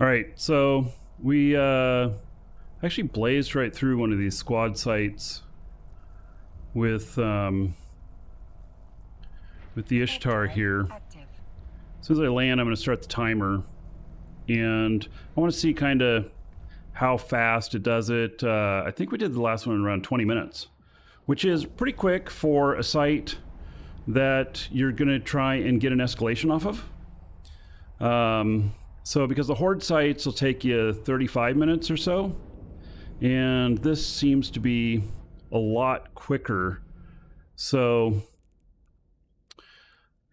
All right, so we actually blazed right through one of these squad sites with the Ishtar here. As soon as I land, I'm going to start the timer, and I want to see kind of how fast it does it. I think we did the last one in around 20 minutes, which is pretty quick for a site that you're going to try and get an escalation off of. So because the horde sites will take you 35 minutes or so, and this seems to be a lot quicker. So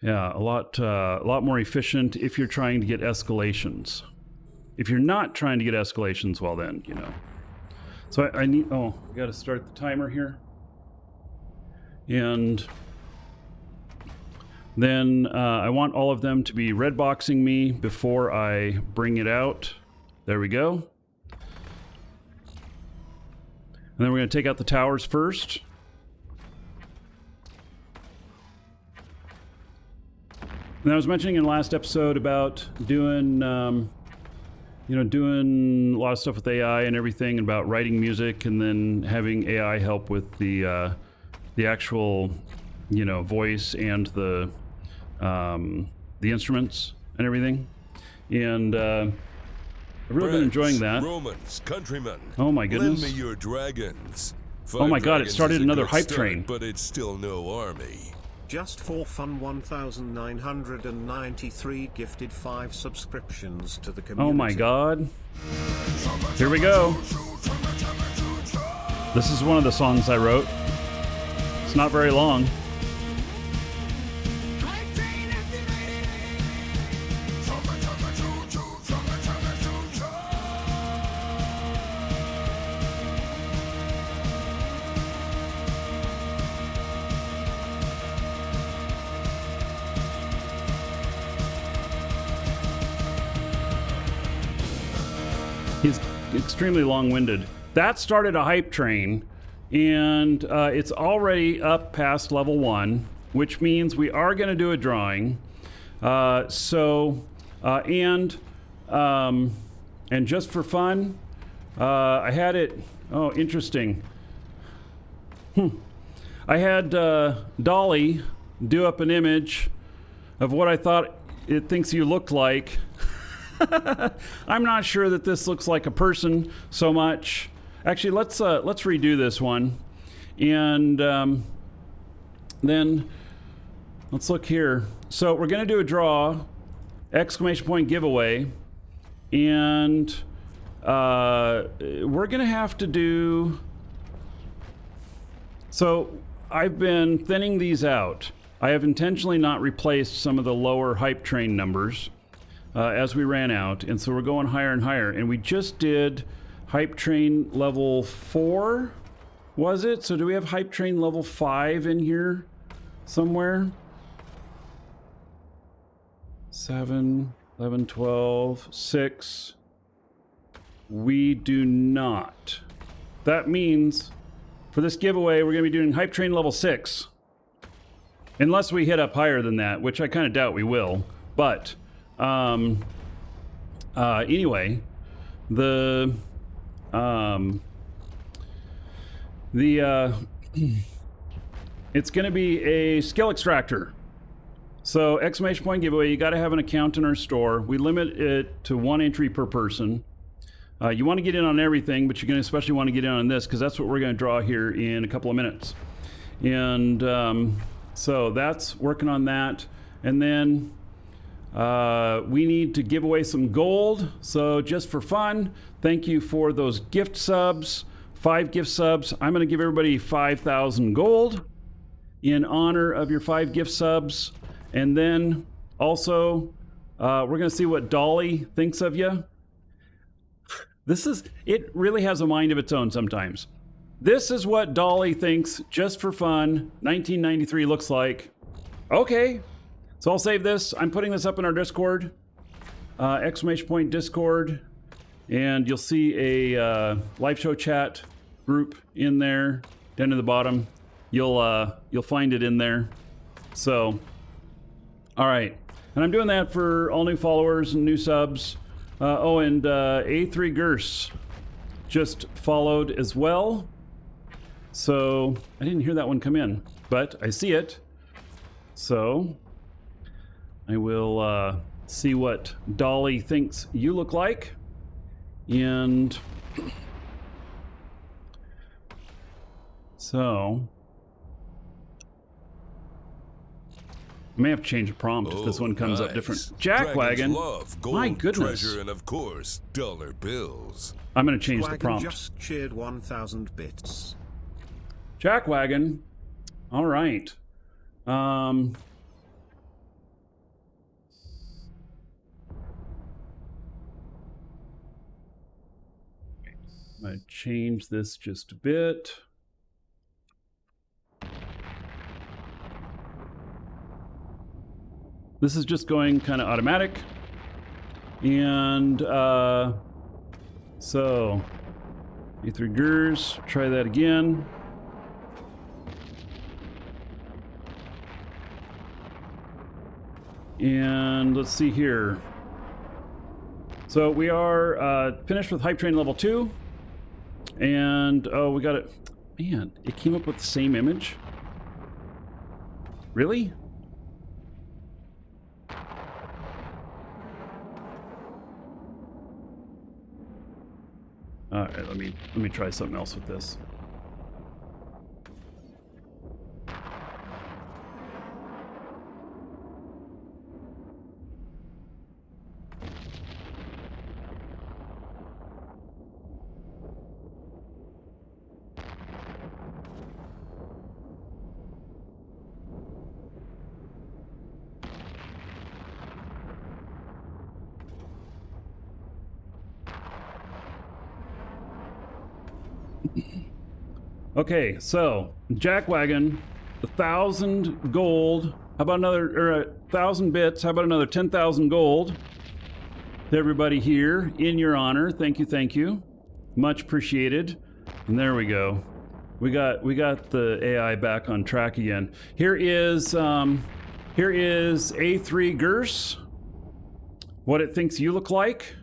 yeah, a lot more efficient if you're trying to get escalations. If you're not trying to get escalations, well then, you know. So I need, I got to start the timer here. And then I want all of them to be red boxing me before I bring it out. There we go. And then we're going to take out the towers first. And I was mentioning in the last episode about doing, doing a lot of stuff with AI and everything, and about writing music and then having AI help with the actual, voice and the instruments and everything. And I've really been enjoying that. Romans, countrymen. Oh my goodness. Lend me your dragons. Oh my god, it started another hype train. But it's still no army. Just for fun, 1,993 gifted 5 subscriptions to the community. Oh my god. Here we go. This is one of the songs I wrote. It's not very long. He's extremely long-winded. That started a hype train, and it's already up past level 1, which means we are going to do a drawing. And just for fun, I had it. Oh, interesting. I had Dolly do up an image of what I thought it thinks you looked like. I'm not sure that this looks like a person so much. Actually, let's redo this one, and then let's look here. So we're going to do a draw, exclamation point giveaway, and we're going to have to do. So I've been thinning these out. I have intentionally not replaced some of the lower hype train numbers. As we ran out, and so we're going higher and higher, and we just did hype train level 4, was it? So do we have hype train level 5 in here somewhere? 7, 11, 12, 6. We do not. That means for this giveaway we're going to be doing hype train level 6, unless we hit up higher than that, which I kind of doubt we will. But anyway, it's going to be a skill extractor. So exclamation point giveaway, you got to have an account in our store. We limit it to 1 entry per person. You want to get in on everything, but you're going to especially want to get in on this, because that's what we're going to draw here in a couple of minutes. And so that's working on that. And then we need to give away some gold. So just for fun, thank you for those gift subs, 5 gift subs. I'm going to give everybody 5,000 gold in honor of your 5 gift subs. And then also, we're going to see what Dolly thinks of you. It really has a mind of its own sometimes. This is what Dolly thinks, just for fun, 1993 looks like. Okay. So I'll save this. I'm putting this up in our Discord, exclamation point Discord, and you'll see a live show chat group in there down to the bottom. You'll find it in there. So, all right, and I'm doing that for all new followers and new subs. Oh, and A3 Gers just followed as well. So I didn't hear that one come in, but I see it. So I will see what Dolly thinks you look like. And so I may have to change the prompt if this one comes up different. Jackwagon. Love gold, My goodness. treasure, and of course, dollar bills. I'm going to change the Dragon prompt. just cheered 1,000 bits. Jackwagon. All right. I'm going to change this just a bit. This is just going kind of automatic. And so A3 Gers, try that again. And let's see here. So we are finished with Hype Train level 2. And oh, we got it. Man, it came up with the same image. Really? All right, let me try something else with this. Okay, so Jackwagon, 1,000 gold. How about another, or 1,000 bits? How about another 10,000 gold to everybody here in your honor? Thank you, thank you, much appreciated. And there we go. We got the AI back on track again. Here is A3 Gers. What it thinks you look like.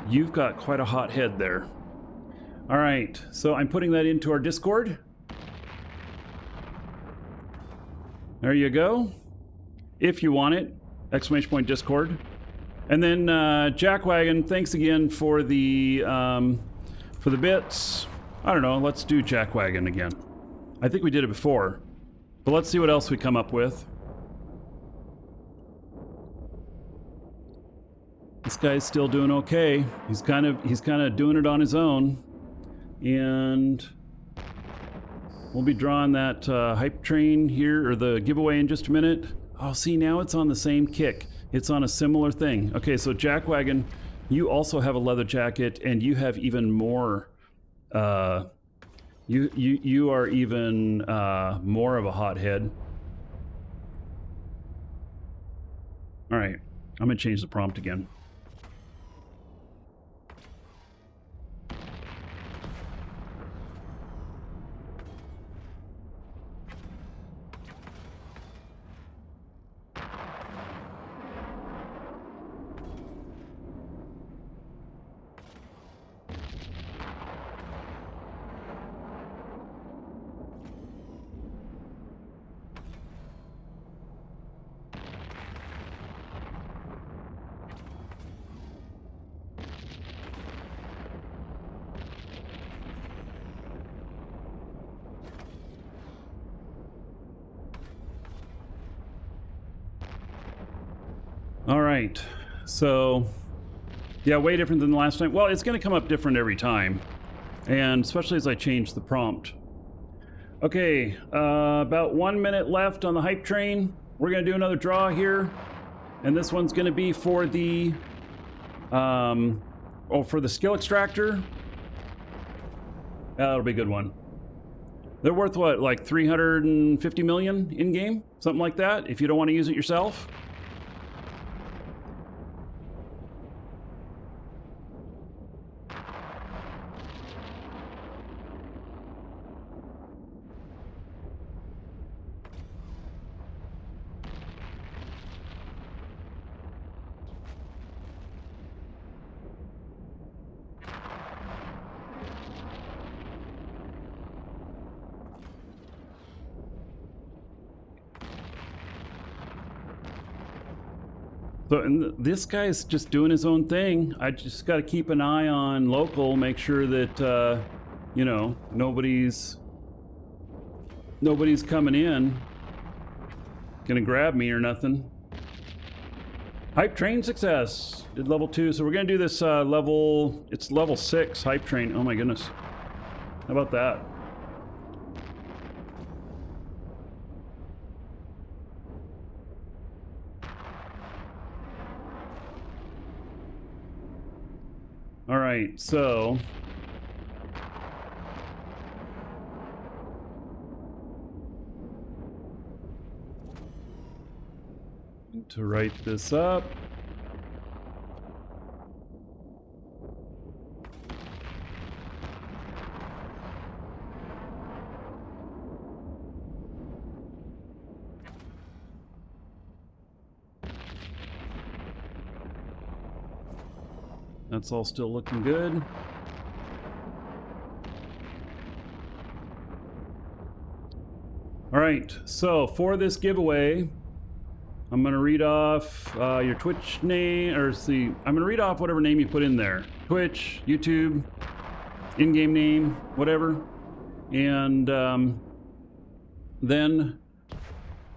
You've got quite a hot head there. All right, so I'm putting that into our Discord. There you go. If you want it, exclamation point Discord. And then Jackwagon, thanks again for the bits. I don't know, let's do Jackwagon again. I think we did it before, but let's see what else we come up with. This guy's still doing okay. He's kind of doing it on his own. And we'll be drawing that hype train here, or the giveaway, in just a minute. Oh, see, now it's on the same kick. It's on a similar thing. Okay, so Jackwagon, you also have a leather jacket, and you have even more. You are even more of a hothead. All right, I'm gonna change the prompt again. All right, so yeah, way different than the last time. Well, it's going to come up different every time, and especially as I change the prompt. Okay, about 1 minute left on the hype train. We're going to do another draw here, and this one's going to be for the for the skill extractor. That'll be a good one. They're worth what, like 350 million in game, something like that, if you don't want to use it yourself. So, and this guy's just doing his own thing. I just got to keep an eye on local, make sure that, you know, nobody's coming in, gonna grab me or nothing. Hype train success. Did level 2. So we're gonna do this level, it's level 6 hype train. Oh my goodness. How about that? All right, so to write this up. That's all still looking good. All right, so for this giveaway, I'm gonna read off your Twitch name, or I'm gonna read off whatever name you put in there. Twitch, YouTube, in-game name, whatever. And then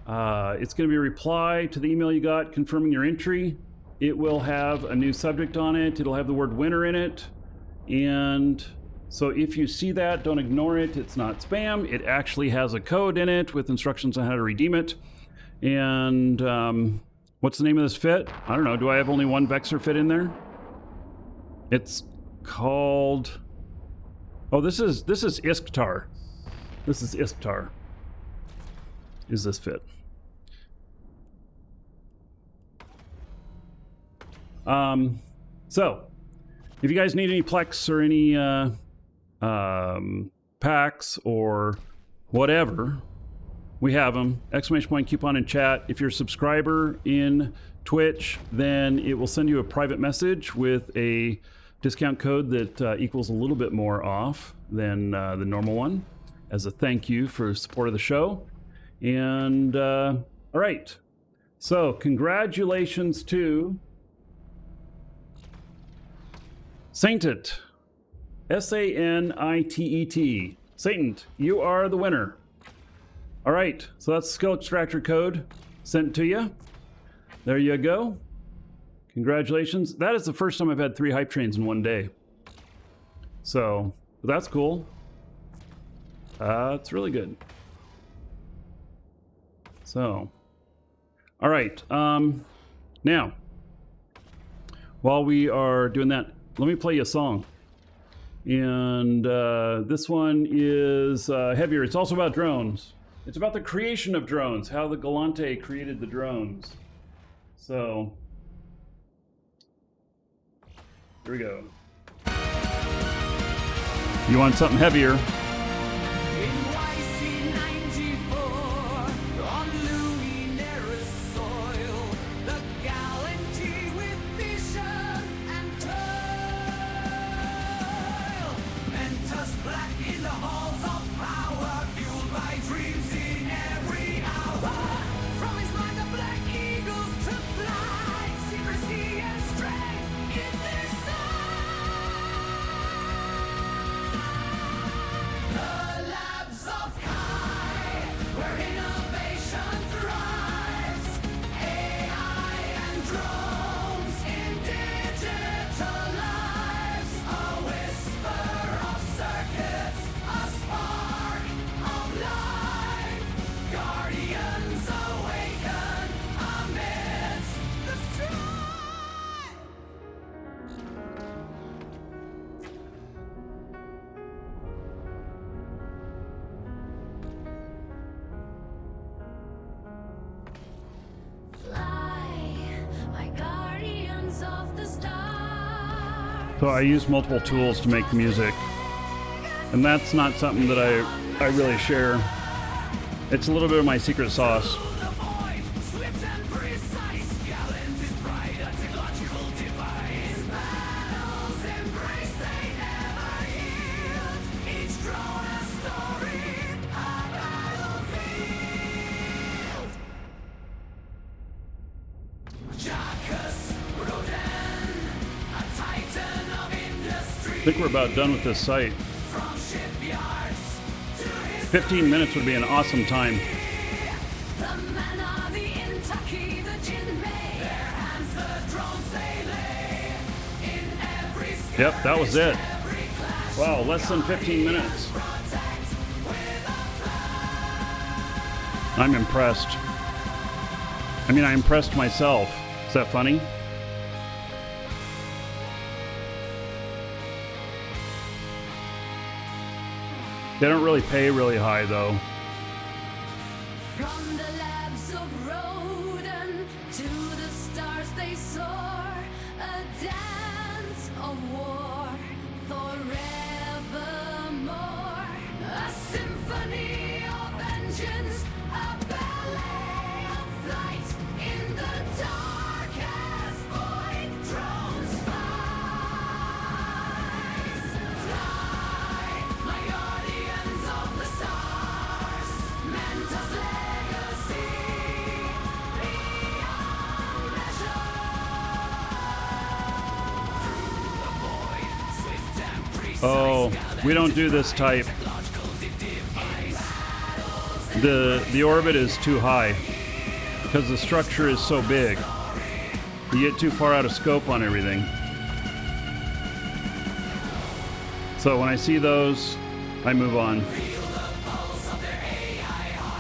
it's gonna be a reply to the email you got confirming your entry. It will have a new subject on it. It'll have the word winner in it. And so if you see that, don't ignore it. It's not spam. It actually has a code in it with instructions on how to redeem it. And what's the name of this fit? I don't know. Do I have only one Vexor fit in there? It's called... Oh, this is Ishtar. This is Ishtar. Is this fit? So, if you guys need any Plex or any packs or whatever, we have them. Exclamation point coupon in chat. If you're a subscriber in Twitch, then it will send you a private message with a discount code that equals a little bit more off than the normal one as a thank you for support of the show. And all right, so congratulations to Sainted, S-A-N-I-T-E-T. Sainted, you are the winner. All right, so that's the skill extractor code sent to you. There you go. Congratulations. That is the first time I've had 3 hype trains in one day. So that's cool. It's really good. So, all right. Now, while we are doing that, let me play you a song. And this one is heavier. It's also about drones. It's about the creation of drones, how the Galante created the drones. So, here we go. You want something heavier? So I use multiple tools to make music, and that's not something that I really share. It's a little bit of my secret sauce. think we're about done with this site. 15 minutes would be an awesome time. Yep, that was it. Wow, less than 15 minutes. I'm impressed. I mean, I impressed myself. Is that funny? They don't really pay really high, though. From the labs of Rodin to the stars they soar, a dance of war forevermore, a symphony of engines, a ballet of flight in the darkest void. Drones fly, my guardians of the stars, Mentor's legacy beyond measure. Oh, we don't do this type. The orbit is too high because the structure is so big. You get too far out of scope on everything. So when I see those, I move on.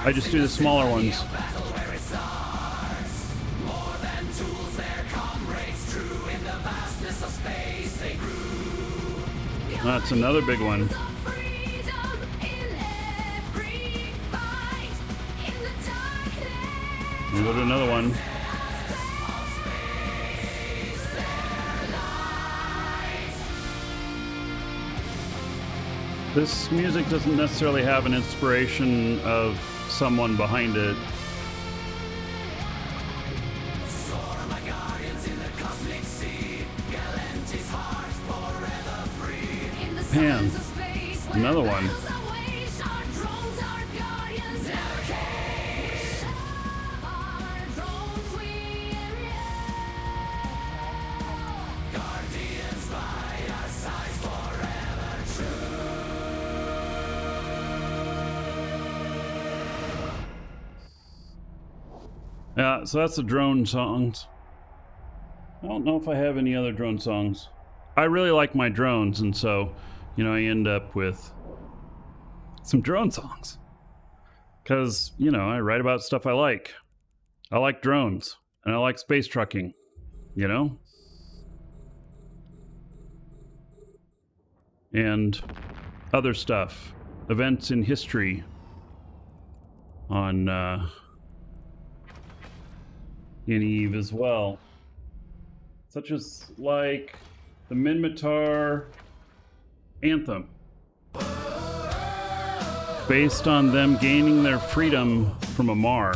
I just do the smaller ones. That's another big one. We'll go to another one. This music doesn't necessarily have an inspiration of someone behind it. Man, another one. Yeah, so that's the drone songs. I don't know if I have any other drone songs. I really like my drones, and so, you know, I end up with some drone songs. Because, you know, I write about stuff I like. I like drones, and I like space trucking, you know? And other stuff. Events in history on in EVE as well. Such as, like, the Minmatar anthem. Based on them gaining their freedom from Amarr.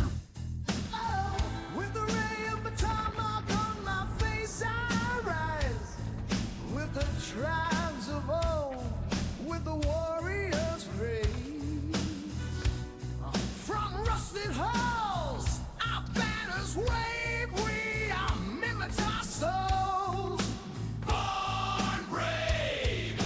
With the ray of baton mark on my face, I rise. With the tribes of old, with the warriors raised. From rusted halls, our banners wave. We are Minmatar souls, born brave.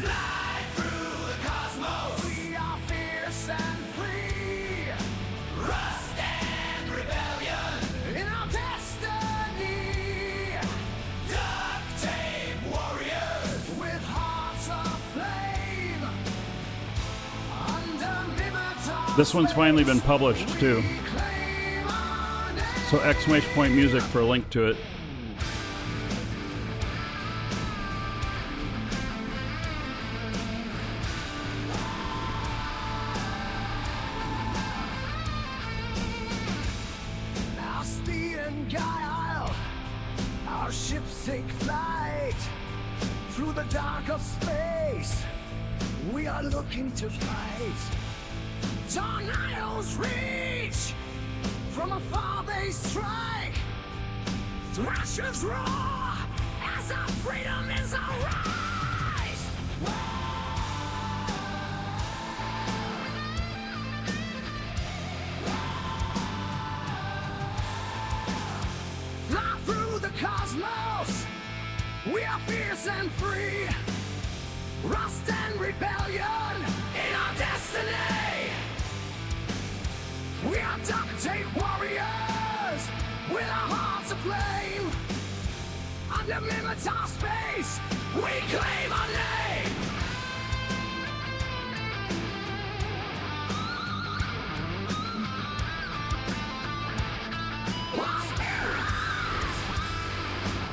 Fly through the cosmos. We are fierce and free. Rust and rebellion in our destiny. Duct tape warriors with hearts of flame. Under Minmatar, This one's finally been published too. claim our name. So exclamation point music for a link to it. Our speed and guile, our ships take flight through the dark of space. We are looking to fight. Tornadoes reach, from afar they strike. Thrashers roar as our freedom is our rise. We are fierce and free. Rust and rebellion in our destiny. We are duct tape warriors with our hearts aflame. Under Minmatar space, we claim our name.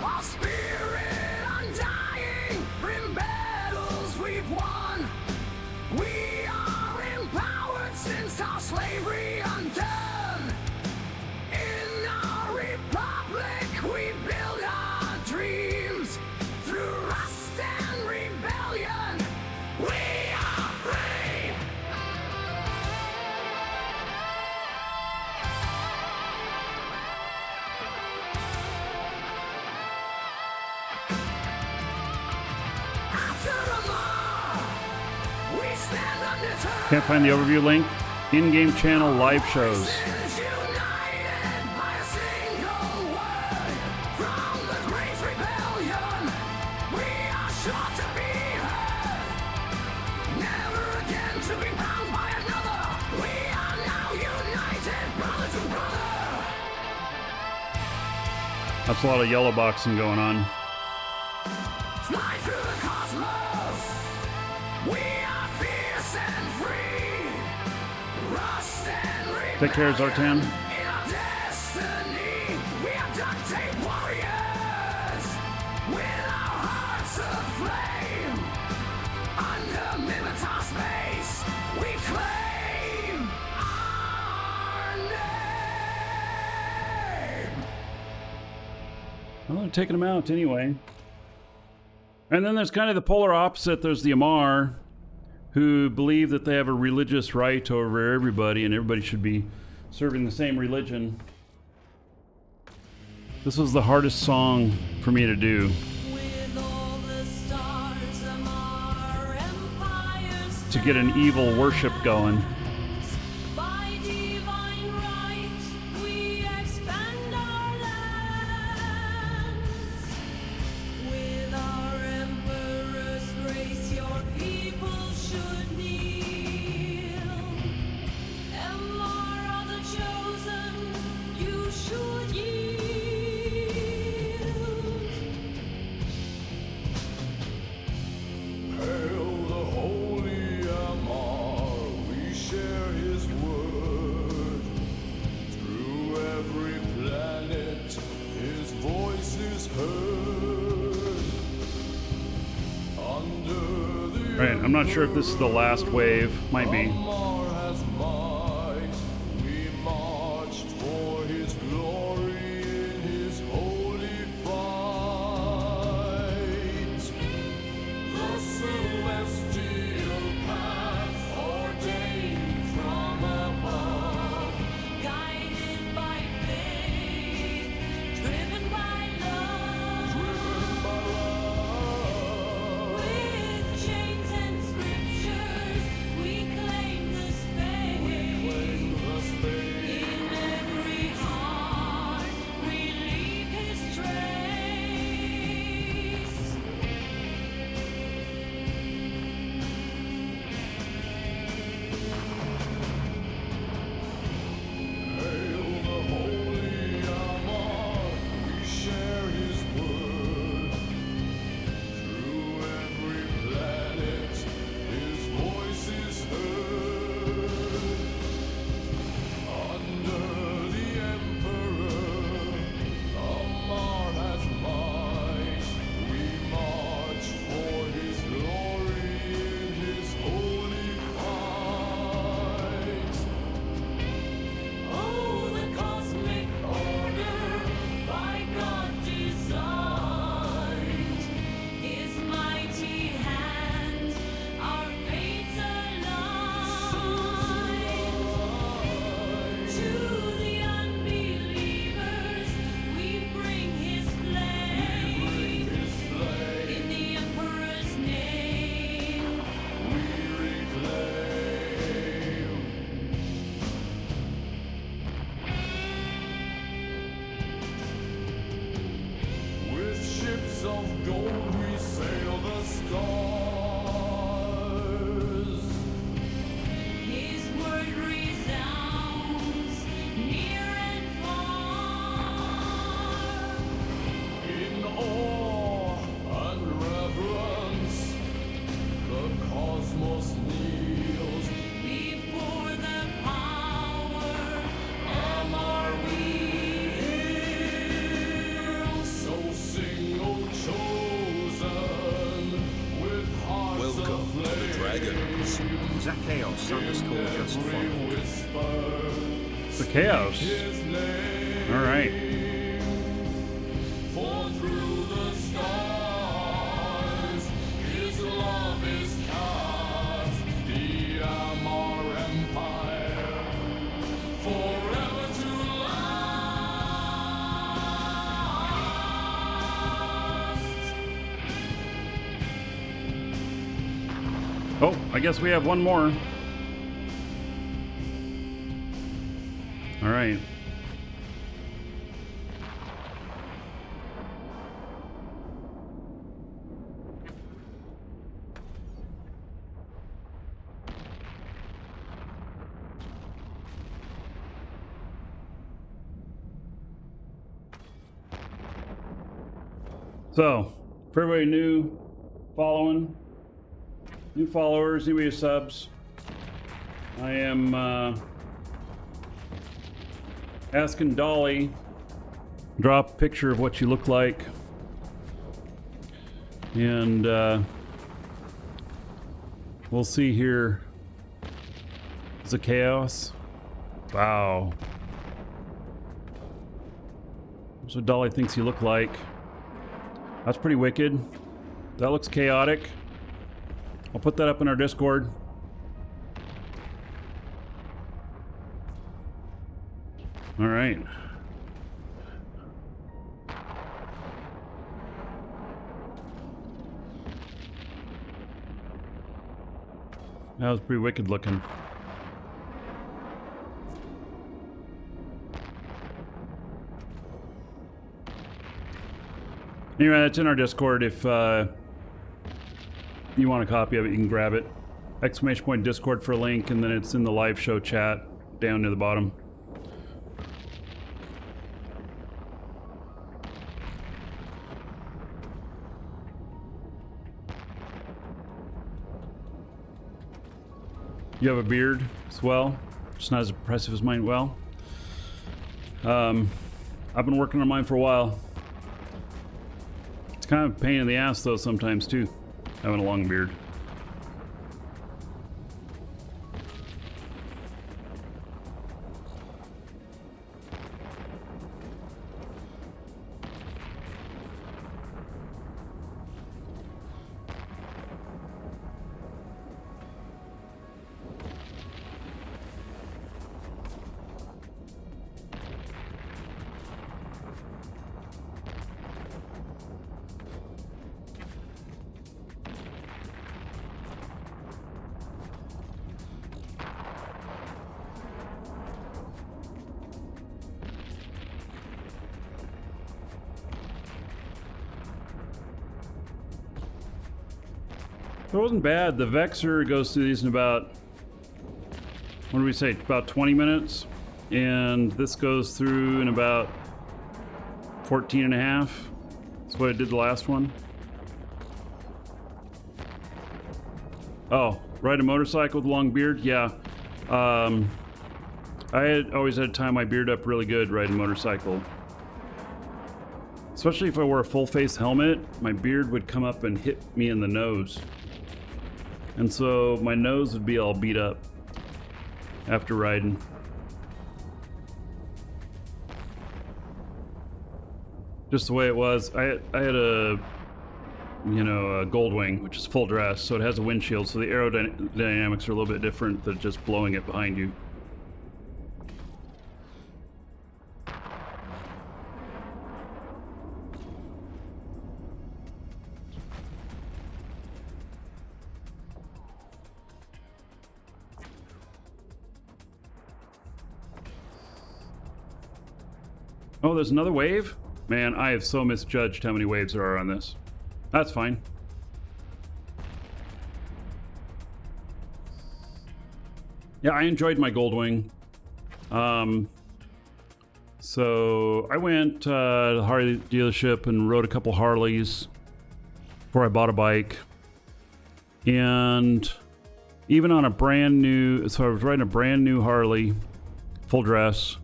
Our spirit undying from battles we've won. We are empowered since our slavery undone. In our republic we build our dreams. Through rust and rebellion we are free. After Amarr, we stand undeterred. Can't find the overview link. In-game channel live shows. Voices united by a single word. From the great rebellion, we are sure to be heard. Never again to be bound by another. We are now united, brother to brother. That's a lot of yellow boxing going on. Fly through the cosmos. We are fierce and free. Rust and rebellion. Take care, Zartan. In our destiny, we are duct tape warriors with our hearts aflame. Under Minmatar space, we claim our name. Well, they're taking them out anyway. And then there's kind of the polar opposite. There's the Amarr, who believe that they have a religious right over everybody and everybody should be serving the same religion. This was the hardest song for me to do, With all the stars, Amarr Empires to get an evil worship going. by divine right, we expand our lands. With our emperor's grace, your people should kneel. Amarr are the chosen, you should yield. Hail the holy Amarr, we share his word. Through every planet, his voice is heard. Under the Right, I'm not sure if this is the last wave. Might be. Amarr has might. We marched for his glory in his holy fight. The celestial path ordained from above, Guided by faith, driven by love. With chains and scriptures, we claim the Zacchaeus underscore just followed. The chaos. All right. For through the stars, his love is cast. The Amarr Empire, forever to last. Oh, I guess we have one more. All right. So, for everybody new, following, new followers, anybody who subs, I am asking Dolly, drop a picture of what you look like, and we'll see here. Is it chaos? Wow. That's what Dolly thinks you look like. That's pretty wicked. That looks chaotic. I'll put that up in our Discord. All right. That was pretty wicked looking. Anyway, that's in our Discord. If you want a copy of it, you can grab it. ! Discord for a link, and then it's in the live show chat down near the bottom. You have a beard as well, just not as impressive as mine. Well, I've been working on mine for a while. It's kind of a pain in the ass though sometimes too, having a long beard. It wasn't bad. The Vexer goes through these in about, what do we say, about 20 minutes. And this goes through in about 14 and a half. That's what I did the last one. Oh, ride a motorcycle with a long beard? Yeah. I had always had to tie my beard up really good riding a motorcycle. Especially if I wore a full face helmet, my beard would come up and hit me in the nose. And so my nose would be all beat up after riding. Just the way it was. I had a, you know, a Goldwing, which is full dress, so it has a windshield, so the aerodynamics are a little bit different than just blowing it behind you. Oh, there's another wave? Man, I have so misjudged how many waves there are on this. That's fine. Yeah, I enjoyed my Goldwing. So I went to the Harley dealership and rode a couple Harleys before I bought a bike. And even on a brand new, so I was riding a brand new Harley, full dress.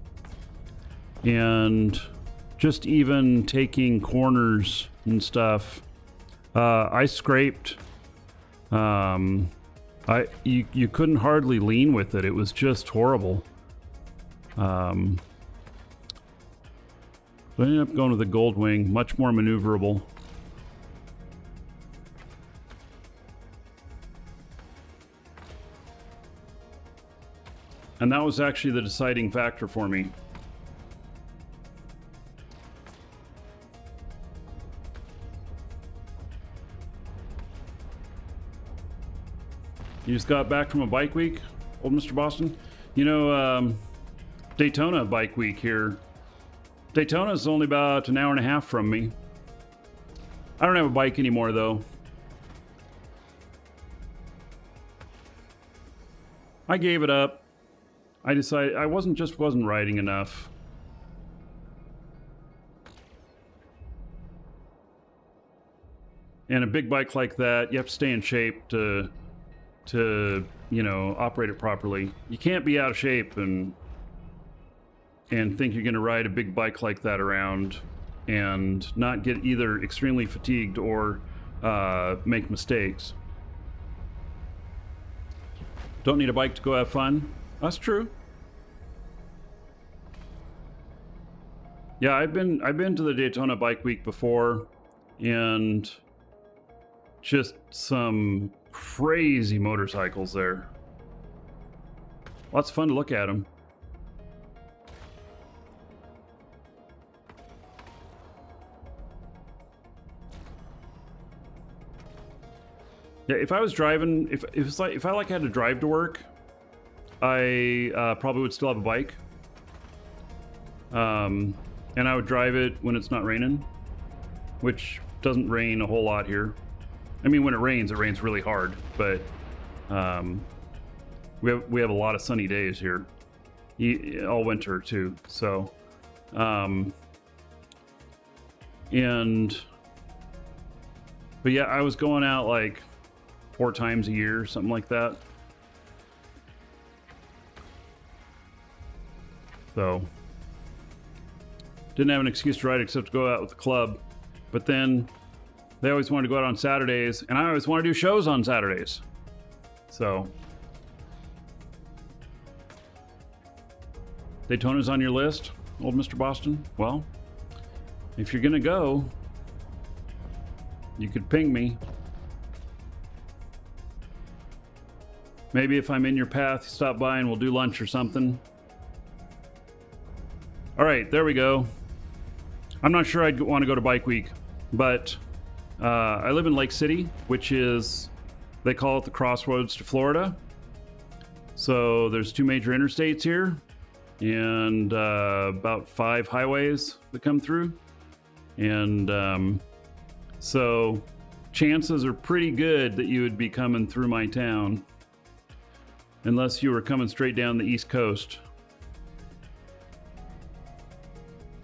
And just even taking corners and stuff, I scraped You couldn't hardly lean with it. It was just horrible. I ended up going with the Gold Wing, much more maneuverable. And that was actually the deciding factor for me. You just got back from a bike week, old Mr. Boston? You know, Daytona bike week here. Daytona is only about an hour and a half from me. I don't have a bike anymore, though. I gave it up. I decided I wasn't riding enough. And a big bike like that, you have to stay in shape to you know, operate it properly. You can't be out of shape and think you're going to ride a big bike like that around and not get either extremely fatigued or make mistakes. Don't need a bike to go have fun. That's true. Yeah, I've been to the Daytona Bike Week before, and just some crazy motorcycles there. Lots of fun to look at them. Yeah, if I was driving, if I like had to drive to work, I probably would still have a bike. And I would drive it when it's not raining, which doesn't rain a whole lot here. I mean, when it rains really hard, but we have a lot of sunny days here, all winter too. So, but yeah, I was going out like 4 times a year, something like that. So, didn't have an excuse to ride except to go out with the club. But then they always wanted to go out on Saturdays, and I always want to do shows on Saturdays. So, Daytona's on your list, old Mr. Boston? Well, if you're gonna go, you could ping me. Maybe if I'm in your path, stop by and we'll do lunch or something. All right, there we go. I'm not sure I'd want to go to Bike Week, but I live in Lake City, which is, they call it the crossroads to Florida. So there's 2 major interstates here and about 5 highways that come through. And so chances are pretty good that you would be coming through my town, unless you were coming straight down the East Coast.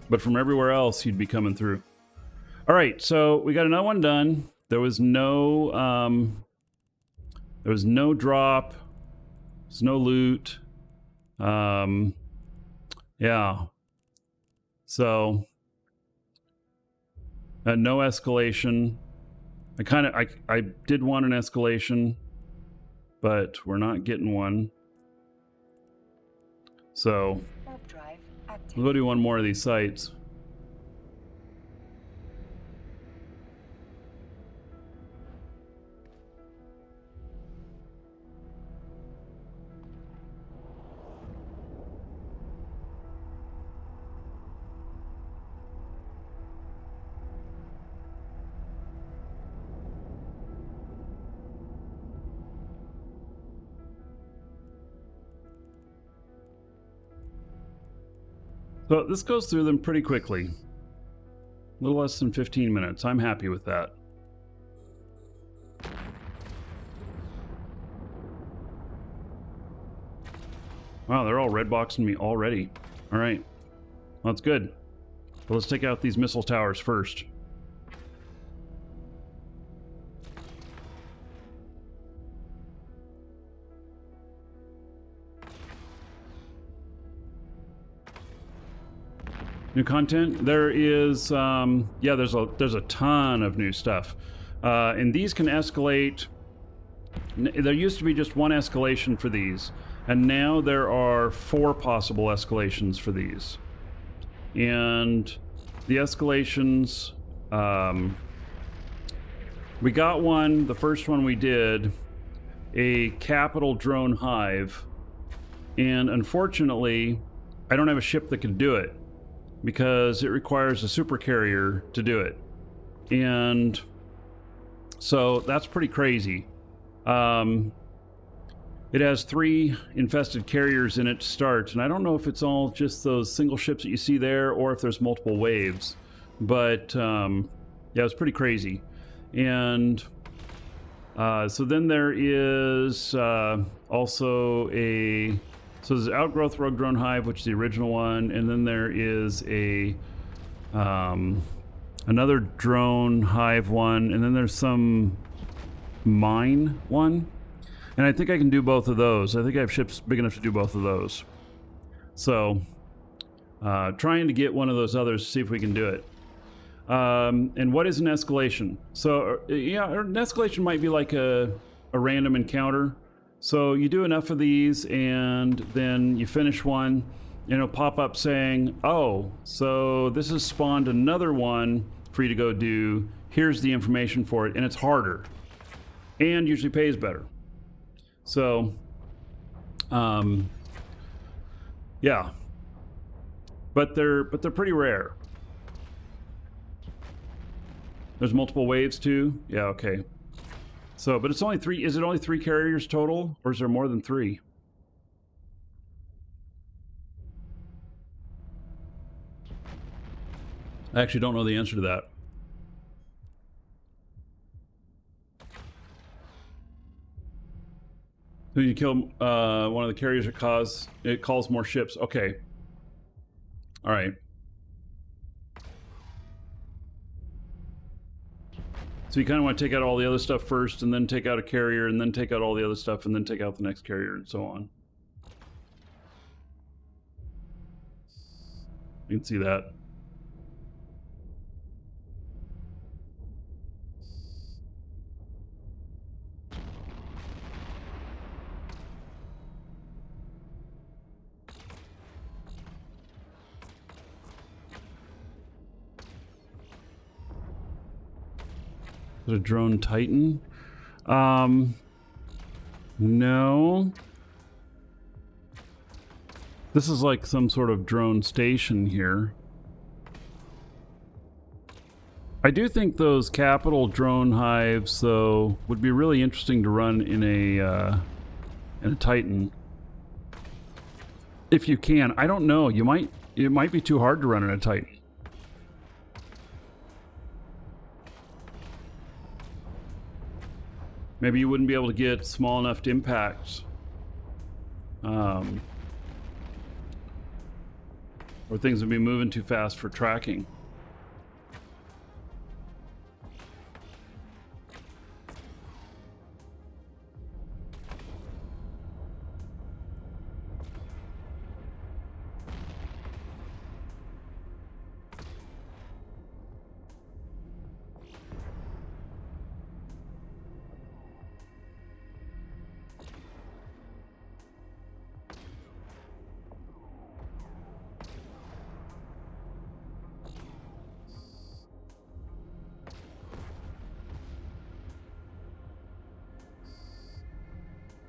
But from everywhere else, you'd be coming through. All right, so we got another one done. There was no drop. There's no loot. Yeah. So no escalation. I did want an escalation, but we're not getting one. So we'll go do one more of these sites. So this goes through them pretty quickly. A little less than 15 minutes. I'm happy with that. Wow, they're all red boxing me already. All right, well, that's good. But let's take out these missile towers first. New content? There is, yeah, there's a ton of new stuff. And these can escalate There used to be just one escalation for these, and now there are 4 possible escalations for these. And the escalations, we got one, the first one we did, a capital drone hive, and unfortunately, I don't have a ship that can do it because it requires a super carrier to do it. And so that's pretty crazy. It has 3 infested carriers in it to start, and I don't know if it's all just those single ships that you see there or if there's multiple waves, but yeah, it's pretty crazy. And so then there is also a, so there's Outgrowth Rogue Drone Hive, which is the original one, and then there is a another drone hive one, and then there's some mine one, and I think I can do both of those. I think I have ships big enough to do both of those. So trying to get one of those others to see if we can do it. And what is an escalation? So yeah, an escalation might be like a random encounter. So you do enough of these and then you finish one, and it'll pop up saying, oh, so this has spawned another one for you to go do. Here's the information for it, and it's harder and usually pays better. So yeah, but they're pretty rare. There's multiple waves too. Yeah, okay. So, but it's only 3. Is it only 3 carriers total, or is there more than 3? I actually don't know the answer to that. So you kill one of the carriers, it calls more ships. Okay. All right. So you kind of want to take out all the other stuff first, and then take out a carrier, and then take out all the other stuff, and then take out the next carrier, and so on. You can see that. Is it a drone Titan? No. This is like some sort of drone station here. I do think those capital drone hives, though, would be really interesting to run in a Titan. If you can. I don't know. It might be too hard to run in a Titan. Maybe you wouldn't be able to get small enough to impact. Or things would be moving too fast for tracking.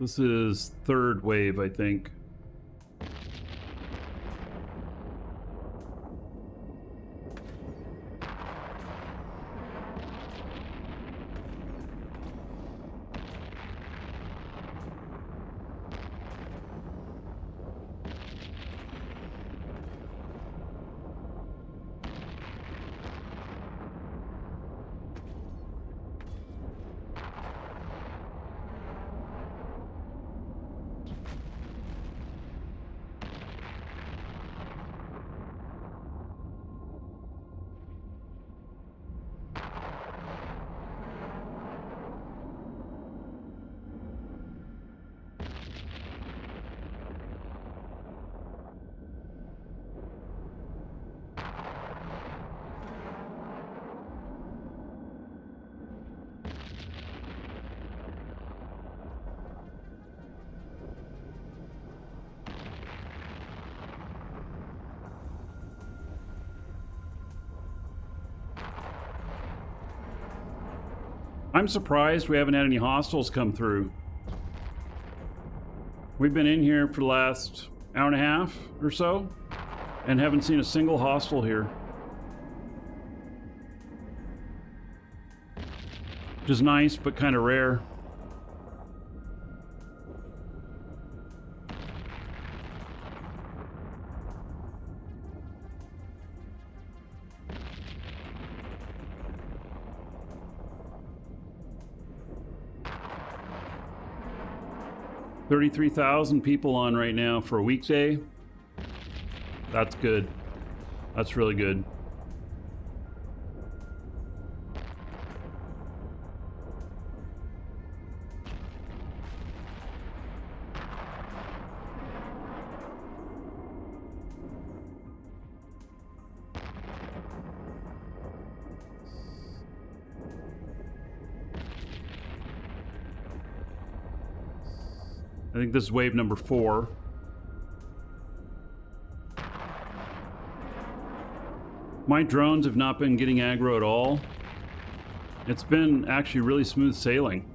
This is 3rd wave, I think. I'm surprised we haven't had any hostiles come through. We've been in here for the last hour and a half or so and haven't seen a single hostile here. Which is nice, but kind of rare. $33,000 people on right now for a weekday. That's good. That's really good. I think this is wave number 4. My drones have not been getting aggro at all. It's been actually really smooth sailing.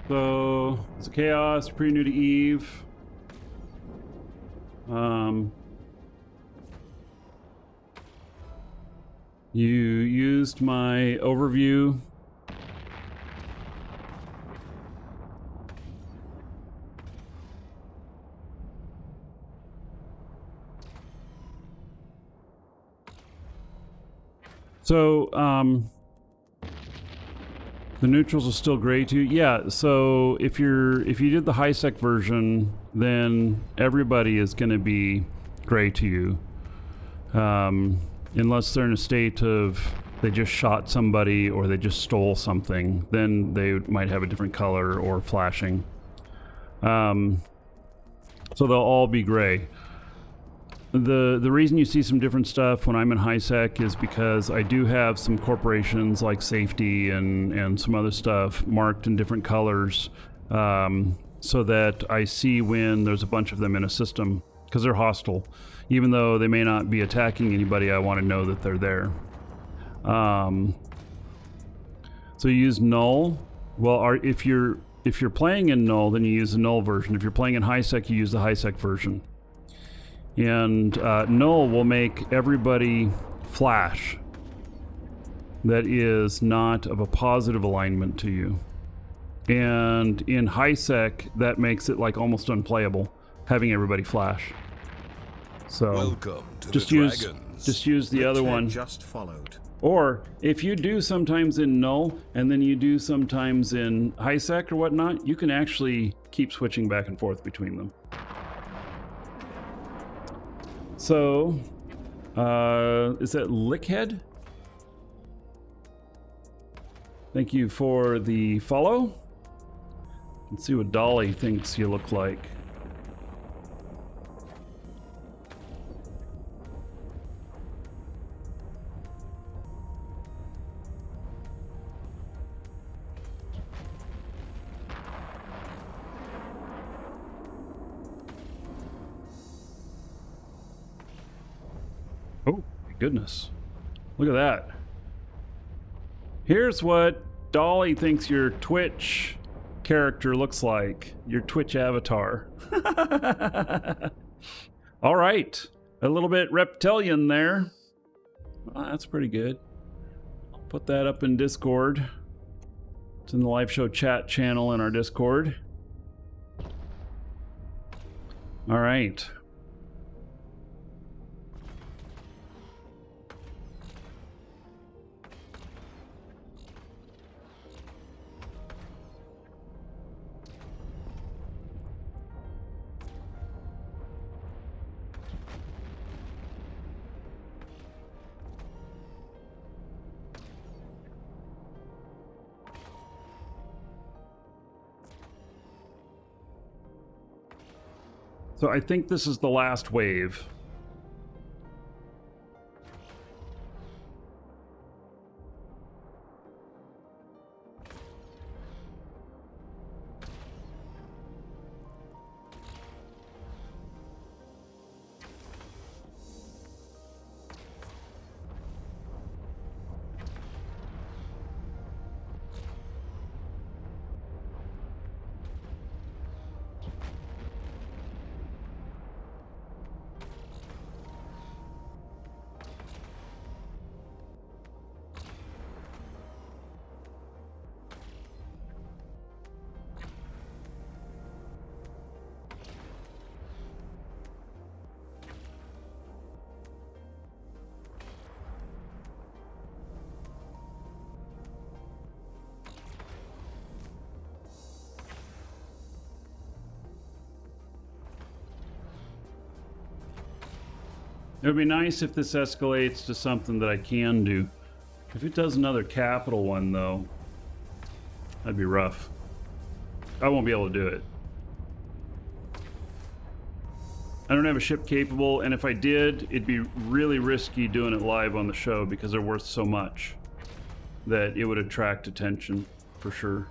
So it's a chaos, pretty new to Eve. You used my overview. So, the neutrals are still gray too. Yeah, so if you did the high sec version, then everybody is going to be gray to you. Unless they're in a state of they just shot somebody or they just stole something, then they might have a different color or flashing. So they'll all be gray. The reason you see some different stuff when I'm in high sec is because I do have some corporations like safety and some other stuff marked in different colors, so that I see when there's a bunch of them in a system, because they're hostile. Even though they may not be attacking anybody, I want to know that they're there. So you use null. Well, if you're playing in null, then you use the null version. If you're playing in high sec, you use the high sec version. And null will make everybody flash that is not of a positive alignment to you. And in high sec, that makes it like almost unplayable, having everybody flash. So Welcome to just the use Dragons. just use the other one. Just followed. Or if you do sometimes in null and then you do sometimes in high sec or whatnot, you can actually keep switching back and forth between them. So, is that Lickhead? Thank you for the follow. Let's see what Dolly thinks you look like. Oh, my goodness. Look at that. Here's what Dolly thinks your Twitch character looks like. Your Twitch avatar. All right. A little bit reptilian there. Well, that's pretty good. I'll put that up in Discord. It's in the live show chat channel in our Discord. All right. So I think this is the last wave. It would be nice if this escalates to something that I can do. If it does another capital one, though, that'd be rough. I won't be able to do it. I don't have a ship capable, and if I did, it'd be really risky doing it live on the show because they're worth so much that it would attract attention for sure.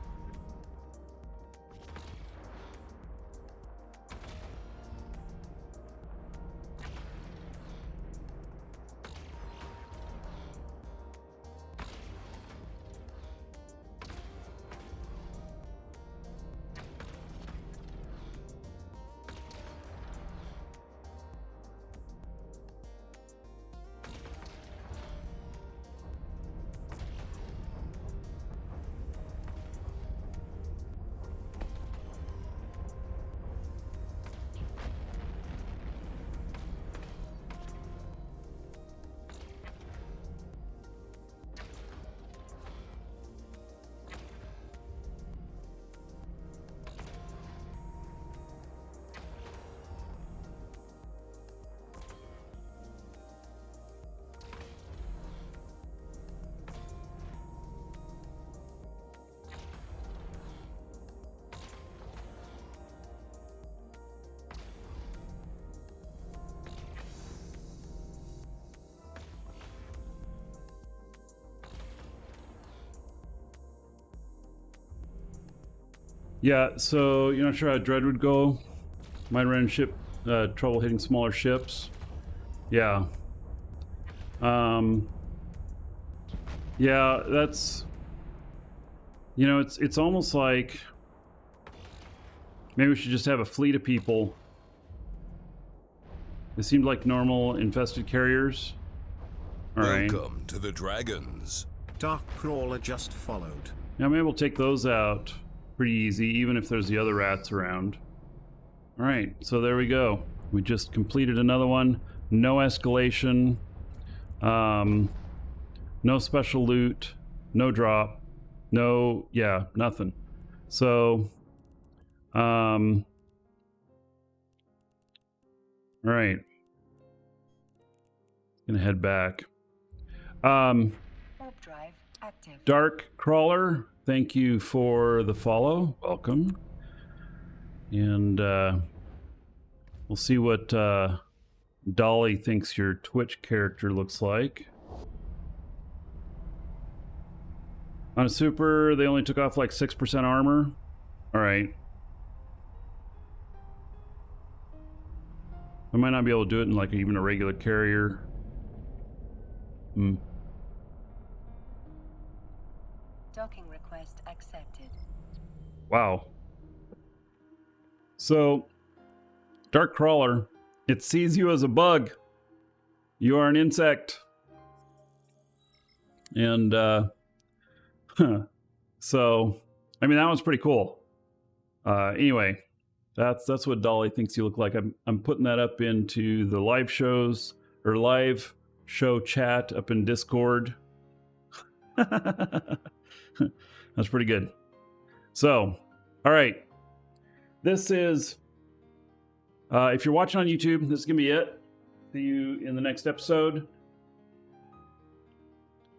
Yeah, so you're not sure how Dread would go? Might run into ship trouble hitting smaller ships. Yeah. Yeah, that's, you know, it's almost like maybe we should just have a fleet of people. They seemed like normal infested carriers. All right. Welcome to the Dragons. Dark Crawler just followed. Now maybe we'll take those out pretty easy, even if there's the other rats around. All right, so there we go. We just completed another one. No escalation. No special loot. No drop. No, yeah, nothing. So, all right. Gonna head back. Warp drive active. Dark Crawler, thank you for the follow. Welcome. And we'll see what Dolly thinks your Twitch character looks like. On a super, they only took off like 6% armor. All right. I might not be able to do it in like even a regular carrier. Docking request accepted. Wow. So, Dark Crawler, it sees you as a bug. You are an insect. And, so, I mean, that was pretty cool. Anyway, that's what Dolly thinks you look like. I'm putting that up into the live shows, or live show chat up in Discord. That's pretty good. So, all right. This is, if you're watching on YouTube, this is going to be it. See you in the next episode.